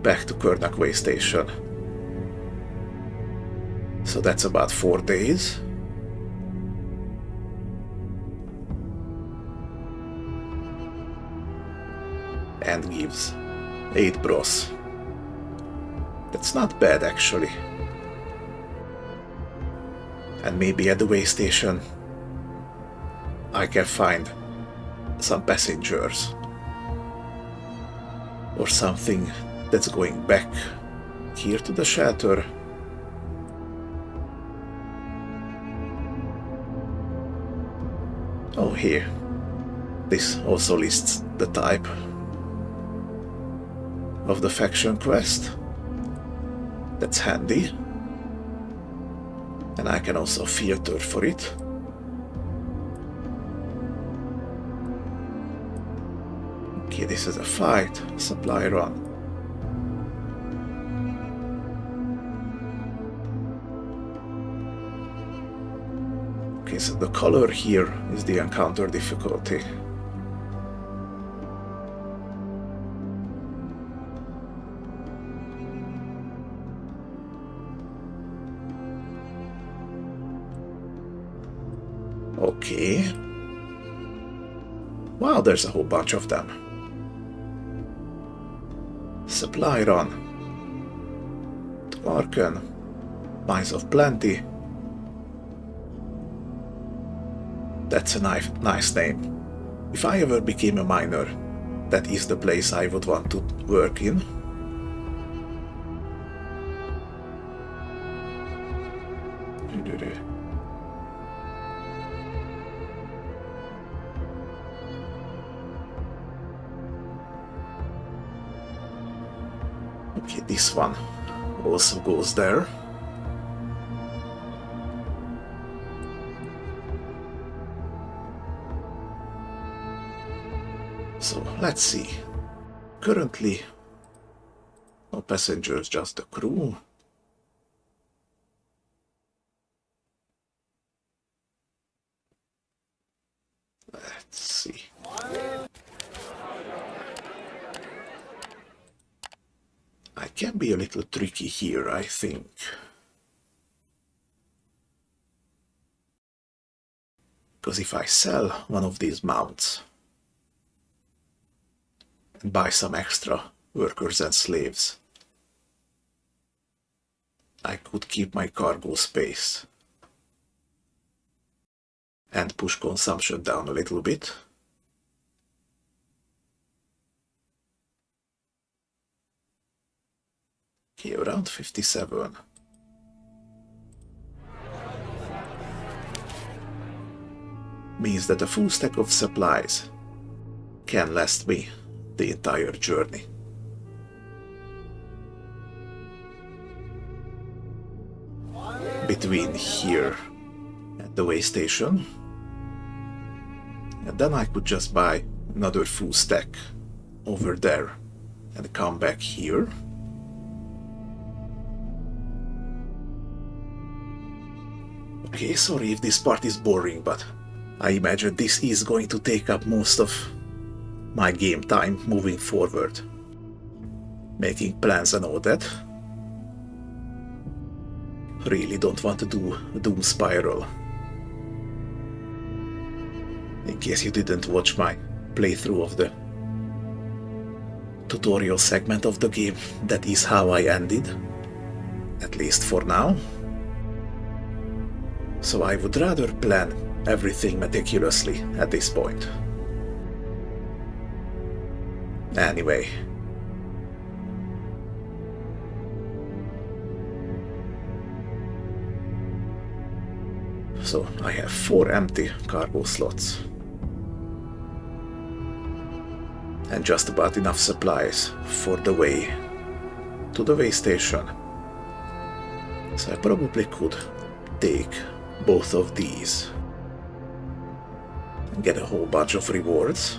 Back to Kernak Waystation. So that's about 4 days. And gives 8 bros. That's not bad actually. And maybe at the Waystation I can find some passengers. Or something that's going back here to the shelter. Oh, here. This also lists the type. of the faction quest. That's handy. And I can also filter for it. Okay, this is a fight. Supply run. Okay, so the color here is the encounter difficulty. Okay. Wow, there's a whole bunch of them. Supply run. Arcane. Mines of Plenty. That's a nice name. If I ever became a miner, that is the place I would want to work in. Okay, this one also goes there. So let's see. Currently, no passengers, just the crew. Let's see. I can be a little tricky here, I think. Because if I sell one of these mounts and buy some extra workers and slaves, I could keep my cargo space and push consumption down a little bit. Okay, around 57. Means that a full stack of supplies can last me the entire journey. Between here and the Waystation. And then I could just buy another full stack over there and come back here. Okay, sorry if this part is boring, but I imagine this is going to take up most of my game time moving forward. Making plans and all that. Really don't want to do a doom spiral. In case you didn't watch my playthrough of the tutorial segment of the game, that is how I ended. At least for now. So I would rather plan everything meticulously at this point. Anyway. So I have 4 empty cargo slots. And just about enough supplies for the way to the Waystation. So I probably could take both of these and get a whole bunch of rewards.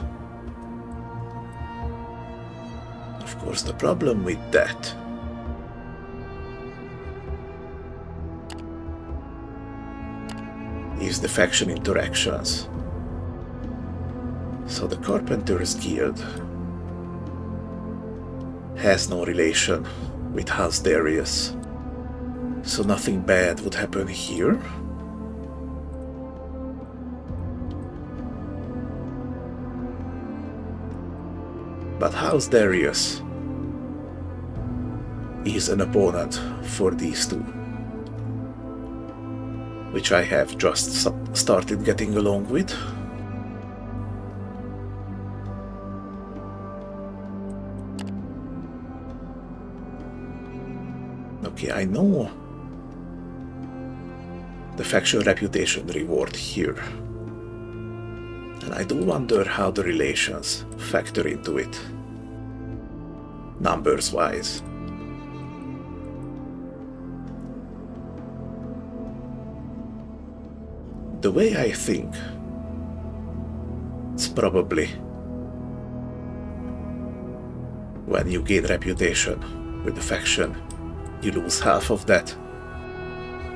Of course, the problem with that is the faction interactions. So the Carpenters Guild has no relation with House Darius, so nothing bad would happen here. But House Darius is an opponent for these two, which I have just started getting along with. Okay, I know the faction reputation reward here, and I do wonder how the relations factor into it. numbers-wise. The way I think, it's probably when you gain reputation with the faction, you lose half of that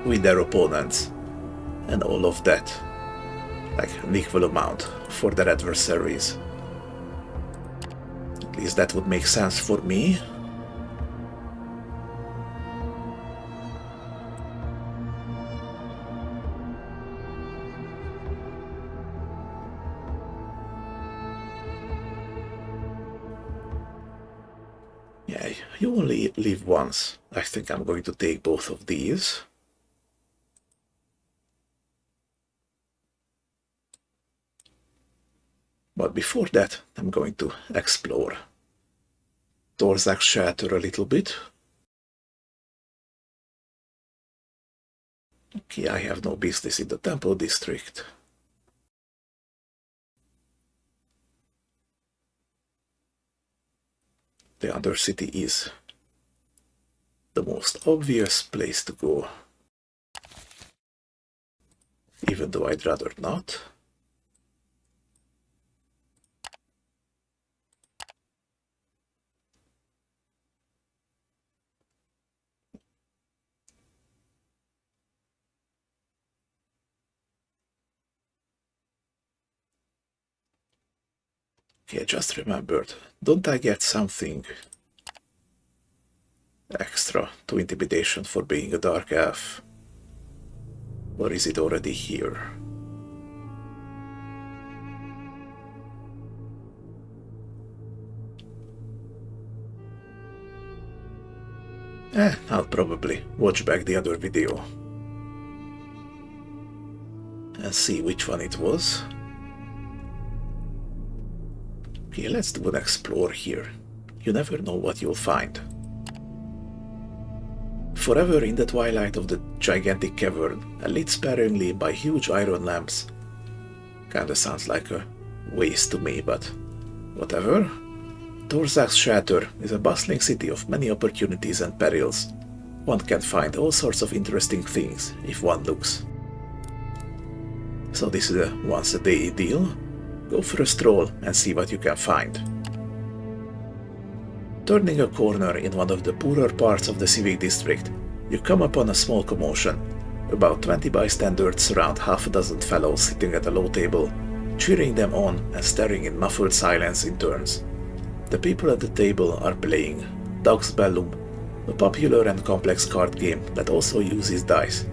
with their opponents, and all of that, like an equal amount for their adversaries. At least that would make sense for me. Yeah, you only live once. I think I'm going to take both of these. But before that, I'm going to explore Tor'Zag's shelter a little bit. Okay, I have no business in the temple district. The Undercity is the most obvious place to go, even though I'd rather not. Okay, I just remembered, don't I get something extra to intimidation for being a dark elf? Or is it already here? I'll probably watch back the other video and see which one it was. Okay, let's do an explore here. You never know what you'll find. Forever in the twilight of the gigantic cavern, and lit sparingly by huge iron lamps. Kinda sounds like a waste to me, but whatever. Tor'Zag's shelter is a bustling city of many opportunities and perils. One can find all sorts of interesting things if one looks. So this is a once-a-day deal. Go for a stroll and see what you can find. Turning a corner in one of the poorer parts of the civic district, you come upon a small commotion. About 20 bystanders surround half a dozen fellows sitting at a low table, cheering them on and staring in muffled silence in turns. The people at the table are playing Dog's Bellum, a popular and complex card game that also uses dice.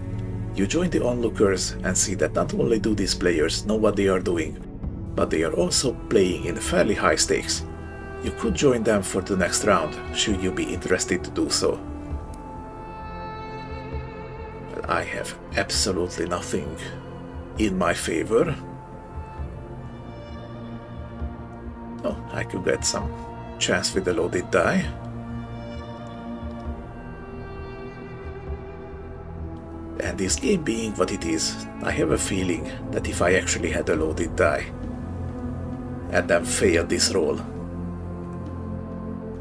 You join the onlookers and see that not only do these players know what they are doing, but they are also playing in fairly high stakes. You could join them for the next round, should you be interested to do so. But I have absolutely nothing in my favor. Oh, I could get some chance with the loaded die. And this game being what it is, I have a feeling that if I actually had a loaded die and then failed this roll,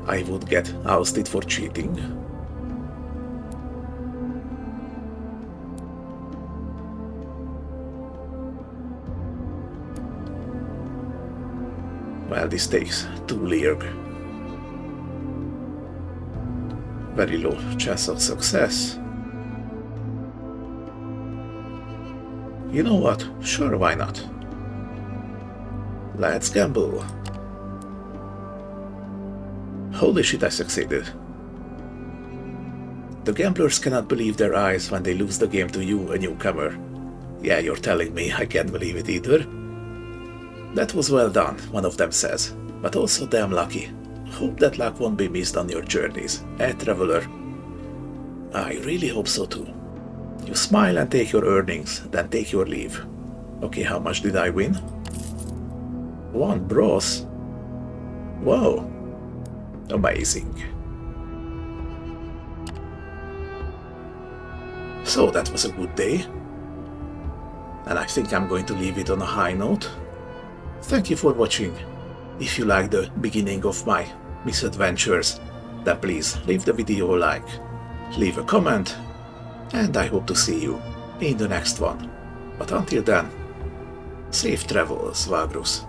I would get ousted for cheating. Well, this takes 2 Leerg. Very low chance of success. You know what? Sure, why not? Let's gamble. Holy shit, I succeeded. The gamblers cannot believe their eyes when they lose the game to you, a newcomer. Yeah, you're telling me I can't believe it either. That was well done, one of them says, but also damn lucky. Hope that luck won't be missed on your journeys, traveler. I really hope so too. You smile and take your earnings, then take your leave. Okay, how much did I win? 1 bros. Whoa. Amazing. So that was a good day. And I think I'm going to leave it on a high note. Thank you for watching. If you like the beginning of my misadventures, then please leave the video a like, leave a comment, and I hope to see you in the next one. But until then, safe travels, Vagrus.